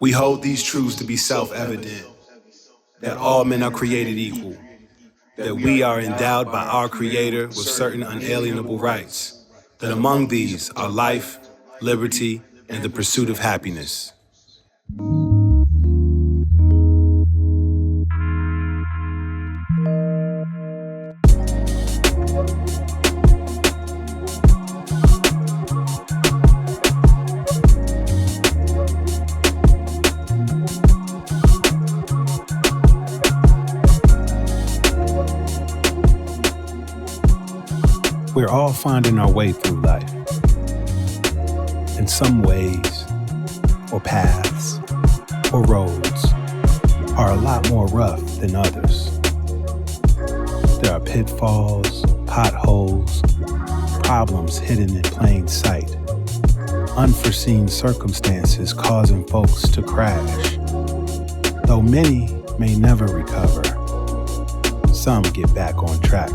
We hold these truths to be self-evident, that all men are created equal, that we are endowed by our Creator with certain unalienable rights, that among these are life, liberty, and the pursuit of happiness. We're all finding our way through life. In some ways, or paths, or roads are a lot more rough than others. There are pitfalls, potholes, problems hidden in plain sight, unforeseen circumstances causing folks to crash. Though many may never recover, some get back on track.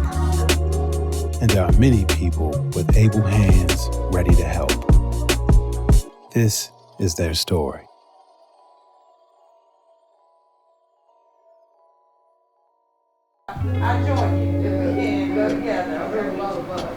And there are many people with able hands ready to help. This is their story. I join you. If we can go together, very well above.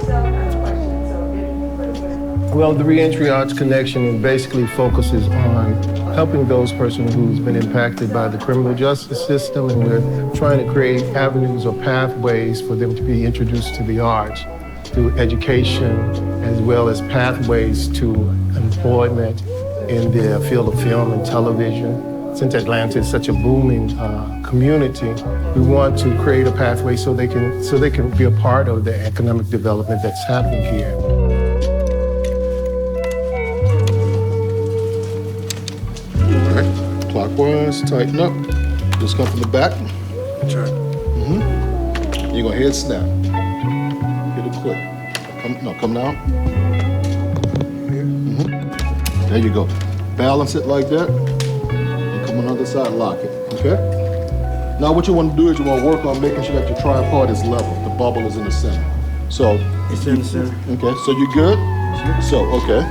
So I have a question. Well, the Reentry Arts Connection basically focuses on helping those persons who's been impacted by the criminal justice system, and we're trying to create avenues or pathways for them to be introduced to the arts through education, as well as pathways to employment in the field of film and television. Since Atlanta is such a booming community, we want to create a pathway so they can be a part of the economic development that's happening here. Clockwise, tighten up. Just come from the back. Sure. You're gonna head snap. Hit it quick. Come down. Here. There you go. Balance it like that. And come on the other side, lock it. Okay? Now what you want to do is you want to work on making sure that your tripod is level. The bubble is in the center. So It's in the center. okay, so you good? So okay.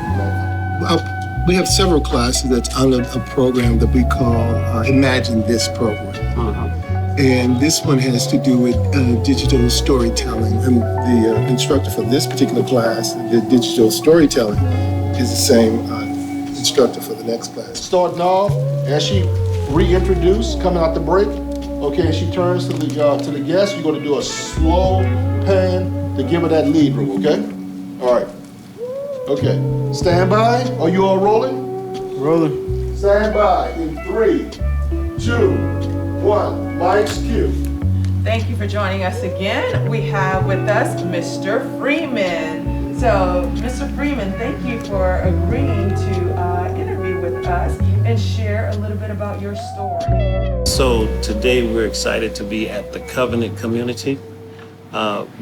We have several classes that's under a program that we call Imagine This program. And this one has to do with digital storytelling. And the instructor for this particular class, the digital storytelling, is the same instructor for the next class. Starting off, as she reintroduced, coming out the break, okay, and she turns to the guest, you're gonna do a slow pan to give her that lead room, okay? All right. Okay, stand by. Are you all rolling? Rolling. Stand by in 3, 2, 1. Mike's cue. Thank you for joining us again. We have with us Mr. Freeman. So, Mr. Freeman, thank you for agreeing to interview with us and share a little bit about your story. So today we're excited to be at the Covenant community.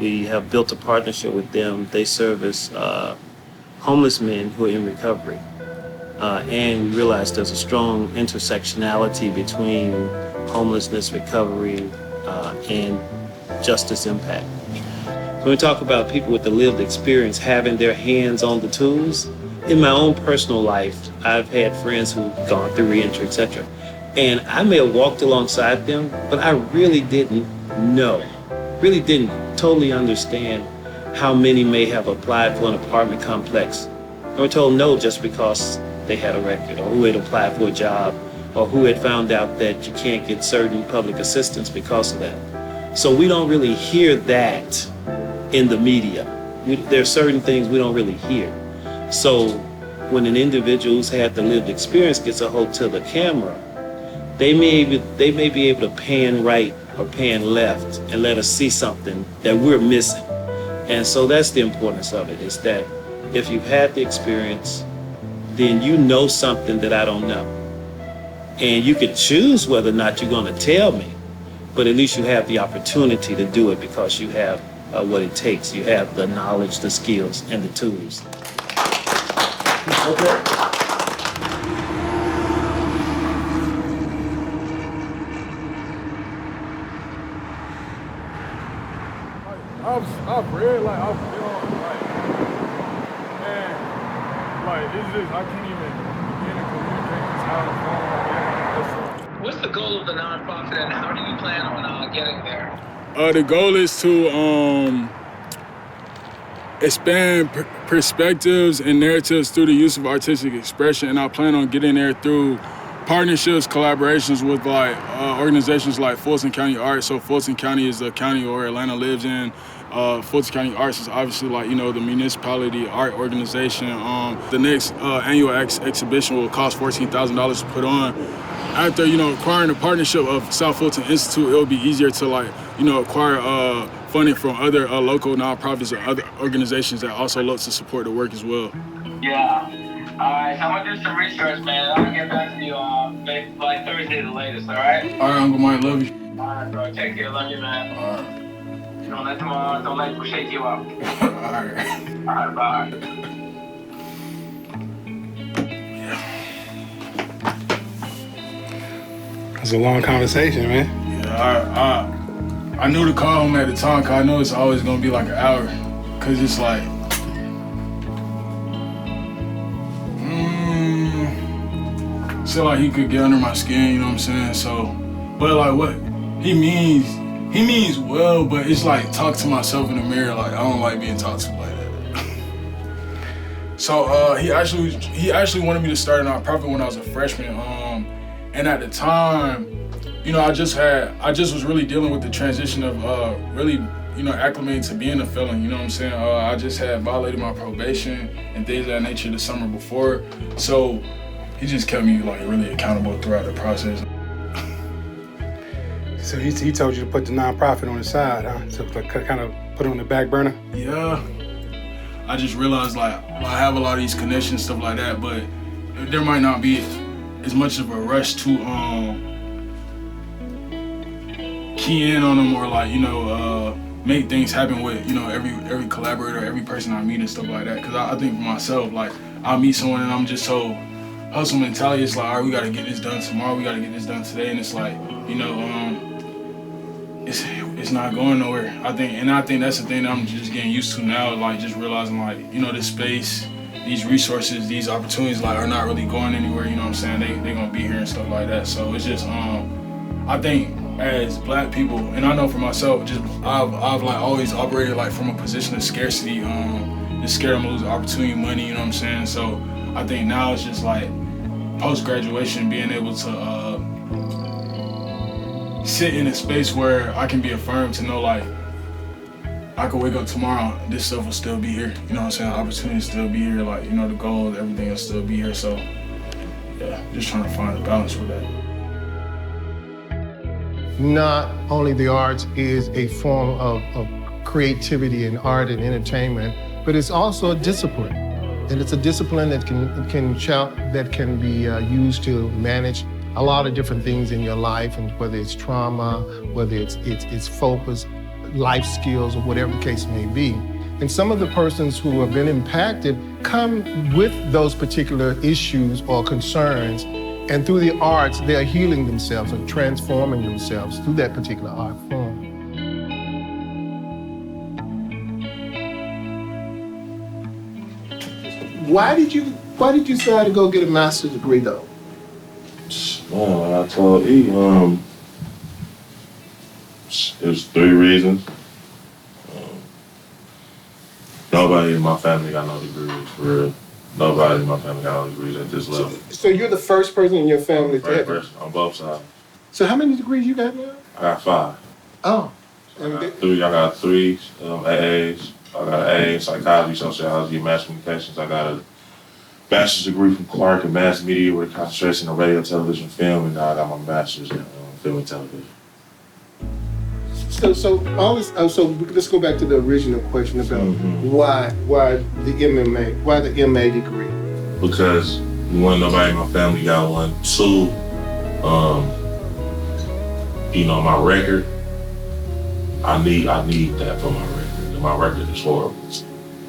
We have built a partnership with them. They service homeless men who are in recovery. And we realize there's a strong intersectionality between homelessness, recovery, and justice impact. When we talk about people with the lived experience having their hands on the tools, in my own personal life, I've had friends who've gone through reentry, etc. And I may have walked alongside them, but I really didn't totally understand how many may have applied for an apartment complex and were told no just because they had a record, or who had applied for a job, or who had found out that you can't get certain public assistance because of that. So we don't really hear that in the media. There are certain things we don't really hear. So when an individual who's had the lived experience gets a hold to the camera, they may be able to pan right or pan left and let us see something that we're missing. And so that's the importance of it, is that if you've had the experience, then you know something that I don't know. And you can choose whether or not you're going to tell me, but at least you have the opportunity to do it because you have what it takes. You have the knowledge, the skills, and the tools. Okay. I've read, like, I've been on, like, man, like, it's just, I can't even begin to What's the goal of the nonprofit, and how do you plan on getting there? The goal is to expand perspectives and narratives through the use of artistic expression, and I plan on getting there through partnerships, collaborations with organizations like Fulton County Arts. So Fulton County is the county where Atlanta lives in. Fulton County Arts is obviously the municipality art organization. The next annual exhibition will cost $14,000 to put on. After acquiring the partnership of South Fulton Institute, it'll be easier to acquire funding from other local nonprofits or other organizations that also look to support the work as well. Yeah. All right, so I'm gonna do some research, man. I'll get back to you by Thursday the latest. All right. All right, Uncle Mike, love you. All right, bro. Take care. Love you, man. All right. Don't let them shake you up. All right. All right, bye. It's a long conversation, man. Yeah, I knew to call him at the time, because I know it's always going to be like an hour. Because it's like, feel like he could get under my skin, you know what I'm saying? So, but like what he means well, but it's like talk to myself in the mirror. Like I don't like being talked to like that. So he actually wanted me to start a nonprofit when I was a freshman. And at the time, I just was really dealing with the transition of really, acclimating to being a felon, you know what I'm saying? I just had violated my probation and things of that nature the summer before. So he just kept me like really accountable throughout the process. So he told you to put the nonprofit on the side, huh? To kind of put it on the back burner? Yeah. I just realized like I have a lot of these connections, stuff like that, but there might not be as much of a rush to key in on them or like, make things happen with, every collaborator, every person I meet and stuff like that. Cause I think for myself, like I'll meet someone and I'm just so hustle mentality. It's like, all right, we gotta get this done tomorrow. We gotta get this done today. And it's like, it's not going nowhere. I think that's the thing that I'm just getting used to now. Like just realizing like, this space, these resources, these opportunities like are not really going anywhere. You know what I'm saying? They gonna be here and stuff like that. So it's just, I think as Black people, and I know for myself, just I've like always operated like from a position of scarcity, just scared I'm losing opportunity, money. You know what I'm saying? So I think now it's just like post-graduation, being able to sit in a space where I can be affirmed to know like I could wake up tomorrow, this stuff will still be here. You know what I'm saying? Opportunity will still be here. Like, the goals, everything will still be here. So yeah, just trying to find a balance with that. Not only the arts is a form of creativity and art and entertainment, but it's also a discipline. And it's a discipline that can be used to manage a lot of different things in your life, and whether it's trauma, whether it's focus, life skills, or whatever the case may be. And some of the persons who have been impacted come with those particular issues or concerns, and through the arts, they are healing themselves and transforming themselves through that particular art form. Why did you decide to go get a master's degree though? Well, I told E, it was 3 reasons. Nobody in my family got no degrees, for real. Nobody in my family got no degrees at this level. So you're the first person in your family to have First on both sides. So how many degrees you got now? I got 5. Oh. I got 3 AAs. I got an A in psychology, sociology, mass communications. I got a bachelor's degree from Clark in mass media with a concentration in radio, television, film, and now I got my master's in film and television. So all this. So let's go back to the original question about why the MMA, why the MA degree? Because one, nobody in my family got one. 2, my record. I need that for my record. And my record is horrible.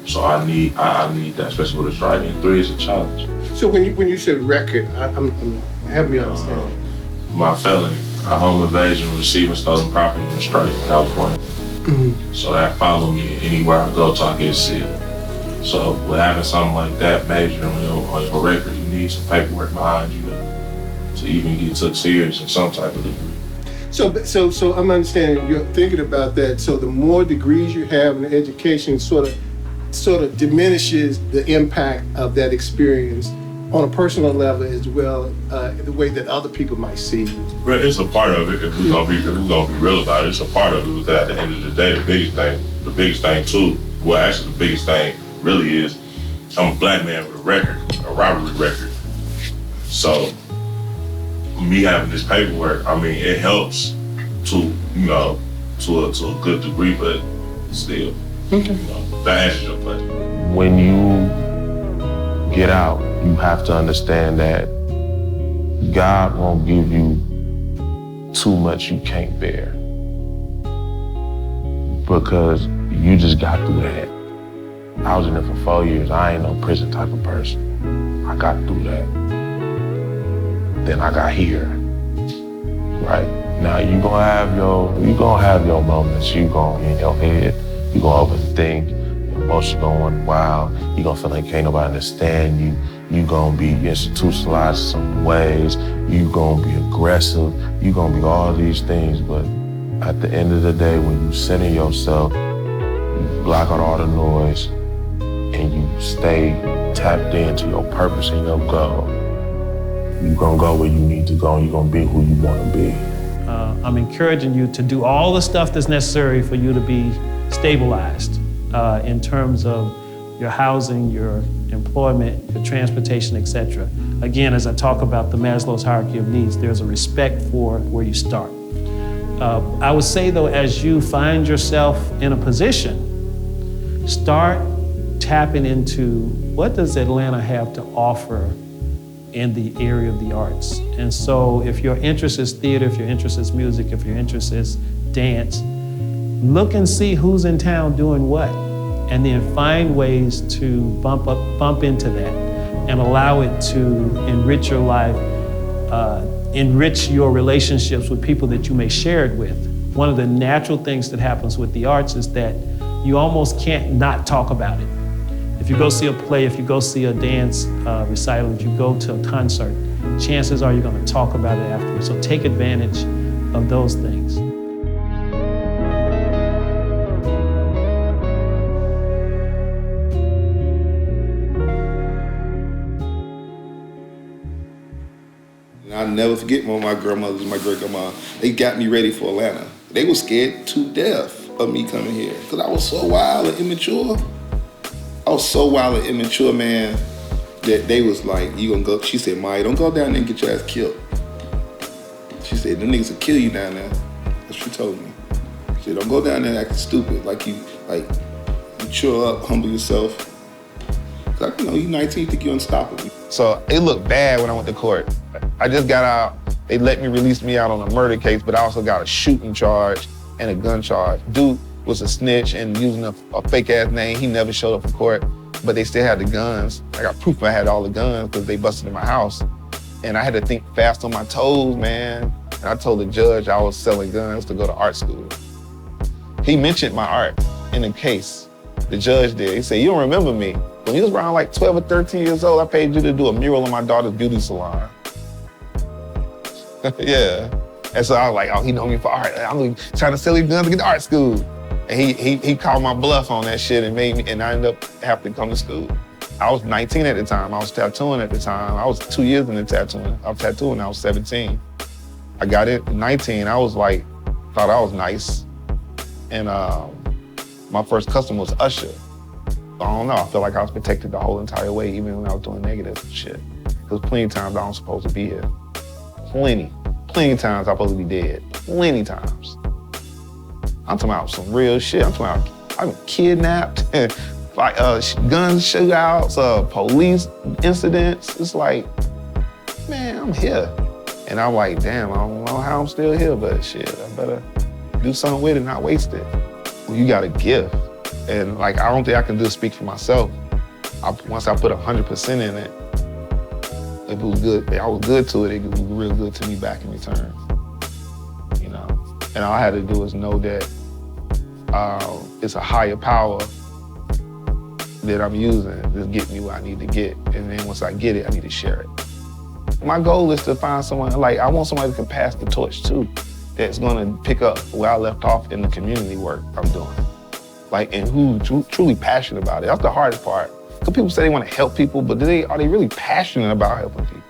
So I need that, especially with a strike. And 3 is a challenge. So when you said record, I'm help me understand. My felony, a home invasion, receiving stolen property in strike in California. Mm-hmm. So that followed me anywhere I go till I get sealed. So with having something like that major on your record, you need some paperwork behind you to to even get took serious in some type of degree. So I'm understanding you're thinking about that. So the more degrees you have in education sort of diminishes the impact of that experience on a personal level as well, in the way that other people might see you. But it's a part of it. If we're gonna be real about it, it's a part of it. Because at the end of the day, the biggest thing too. Well, actually, the biggest thing really is I'm a black man with a record, a robbery record. So me having this paperwork, I mean, it helps to to a good degree, but still, that answers your question. When you get out, you have to understand that God won't give you too much you can't bear, because you just got through that. I was in there for 4 years. I ain't no prison type of person. I got through that. Then I got here. Right? Now you gonna have your moments. You gonna in your head, you gonna overthink, your emotions gonna run wild, you gonna feel like can't nobody understand you. You gonna be institutionalized in some ways, you gonna be aggressive, you gonna be all these things, but at the end of the day, when you center yourself, you block out all the noise, and you stay tapped into your purpose and your goal, you're gonna go where you need to go, and you're gonna be who you wanna be. I'm encouraging you to do all the stuff that's necessary for you to be stabilized in terms of your housing, your employment, your transportation, etc. Again, as I talk about the Maslow's hierarchy of needs, there's a respect for where you start. I would say though, as you find yourself in a position, start tapping into what does Atlanta have to offer in the area of the arts. And so if your interest is theater, if your interest is music, if your interest is dance, look and see who's in town doing what, and then find ways to bump into that and allow it to enrich your life, enrich your relationships with people that you may share it with. One of the natural things that happens with the arts is that you almost can't not talk about it. If you go see a play, if you go see a dance recital, if you go to a concert, chances are you're going to talk about it afterwards. So take advantage of those things. I'll never forget one of my grandmothers and my great-grandma. They got me ready for Atlanta. They were scared to death of me coming here because I was so wild and immature. I was so wild and immature, man, that they was like, you gonna go? She said, Maya, don't go down there and get your ass killed. She said, them niggas will kill you down there. That's what she told me. She said, don't go down there acting stupid, like mature up, humble yourself. Like, you 19, you think you're unstoppable. So it looked bad when I went to court. I just got out, they released me out on a murder case, but I also got a shooting charge and a gun charge. Dude was a snitch and using a fake ass name. He never showed up for court, but they still had the guns. I got proof I had all the guns because they busted in my house. And I had to think fast on my toes, man. And I told the judge I was selling guns to go to art school. He mentioned my art in the case. The judge did. He said, you don't remember me. When you was around like 12 or 13 years old, I paid you to do a mural in my daughter's beauty salon. Yeah. And so I was like, oh, he know me for art. I'm trying to sell these guns to get to art school. And he called my bluff on that shit and I ended up having to come to school. I was 19 at the time. I was tattooing at the time. I was 2 years into tattooing. I was tattooing when I was 17. I got it at 19. I was like, thought I was nice. And my first customer was Usher. I don't know, I feel like I was protected the whole entire way, even when I was doing negative shit. Because plenty of times I don't supposed to be here. Plenty of times I'm supposed to be dead. Plenty of times. I'm talking about some real shit. I'm talking about I'm kidnapped, like gun shootouts, police incidents. It's like, man, I'm here. And I'm like, damn, I don't know how I'm still here, but shit, I better do something with it, not waste it. You got a gift. And like, I don't think I can just speak for myself. Once I put 100% in it, if it was good, I was good to it, it was real good to me back in return, you know? And all I had to do is know that it's a higher power that I'm using to get me where I need to get. And then once I get it, I need to share it. My goal is to find someone, like, I want somebody that can pass the torch too, that's gonna pick up where I left off in the community work I'm doing. Like, and who's truly passionate about it. That's the hardest part. Because people say they want to help people, but are they really passionate about helping people?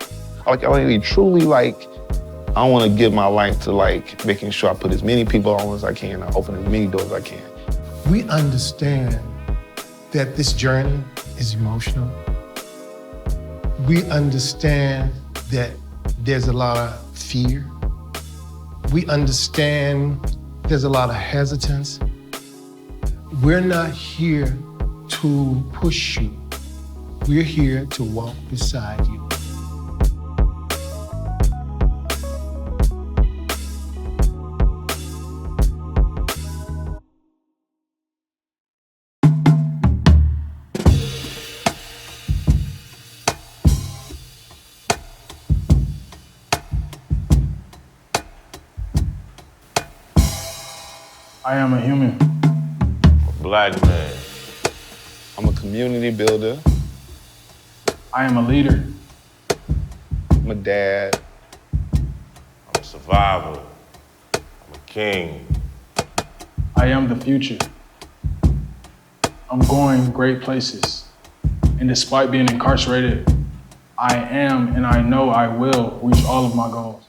Like, are they truly like, I want to give my life to like making sure I put as many people on as I can, I open as many doors as I can. We understand that this journey is emotional. We understand that there's a lot of fear. We understand there's a lot of hesitance. We're not here to push you. We're here to walk beside you. I am a human. Black man. I'm a community builder. I am a leader. I'm a dad. I'm a survivor. I'm a king. I am the future. I'm going great places. And despite being incarcerated, I am and I know I will reach all of my goals.